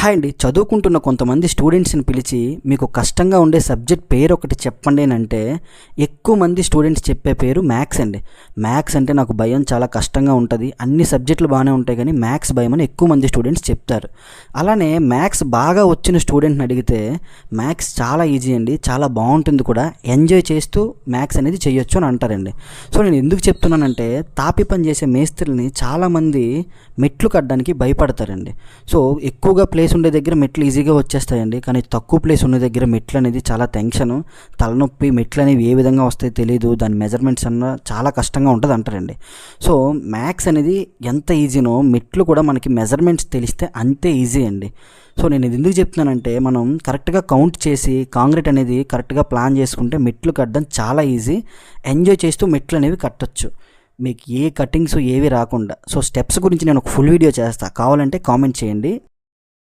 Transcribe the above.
Hi అండి. చదువుకుంటున్న కొంతమంది స్టూడెంట్స్ని పిలిచి మీకు కష్టంగా ఉండే సబ్జెక్ట్ పేరు ఒకటి చెప్పండి అని అంటే ఎక్కువ మంది స్టూడెంట్స్ చెప్పే పేరు మ్యాథ్స్ అండి. మ్యాథ్స్ అంటే నాకు భయం, చాలా కష్టంగా ఉంటుంది, అన్ని సబ్జెక్టులు బాగానే ఉంటాయి కానీ మ్యాథ్స్ భయం అని ఎక్కువ మంది స్టూడెంట్స్ చెప్తారు. అలానే మ్యాథ్స్ బాగా వచ్చిన స్టూడెంట్ని అడిగితే మ్యాథ్స్ చాలా ఈజీ అండి, చాలా బాగుంటుంది కూడా, ఎంజాయ్ చేస్తూ మ్యాథ్స్ అనేది చేయొచ్చు అని అంటారండి. సో నేను ఎందుకు చెప్తున్నానంటే తాపి పని చేసే మేస్త్రుల్ని చాలామంది మెట్లు కట్టడానికి భయపడతారండి. సో ఎక్కువగా ప్లేస్ ఉండే దగ్గర మెట్లు ఈజీగా వచ్చేస్తాయండి, కానీ తక్కువ ప్లేస్ ఉన్న దగ్గర మెట్లు అనేది చాలా టెన్షను, తలనొప్పి, మెట్లు అనేవి ఏ విధంగా వస్తాయో తెలియదు, దాని మెజర్మెంట్స్ అన్న చాలా కష్టంగా ఉంటుంది అంటారండి. సో మ్యాథ్స్ అనేది ఎంత ఈజీనో మెట్లు కూడా మనకి మెజర్మెంట్స్ తెలిస్తే అంతే ఈజీ అండి. సో నేను ఇది ఎందుకు చెప్తున్నానంటే మనం కరెక్ట్గా కౌంట్ చేసి కాంక్రీట్ అనేది కరెక్ట్గా ప్లాన్ చేసుకుంటే మెట్లు కట్టడం చాలా ఈజీ, ఎంజాయ్ చేస్తూ మెట్లు అనేవి కట్టచ్చు, మీకు ఏ కటింగ్స్ ఏవి రాకుండా. సో స్టెప్స్ గురించి నేను ఒక ఫుల్ వీడియో చేస్తాను, కావాలంటే కామెంట్ చేయండి.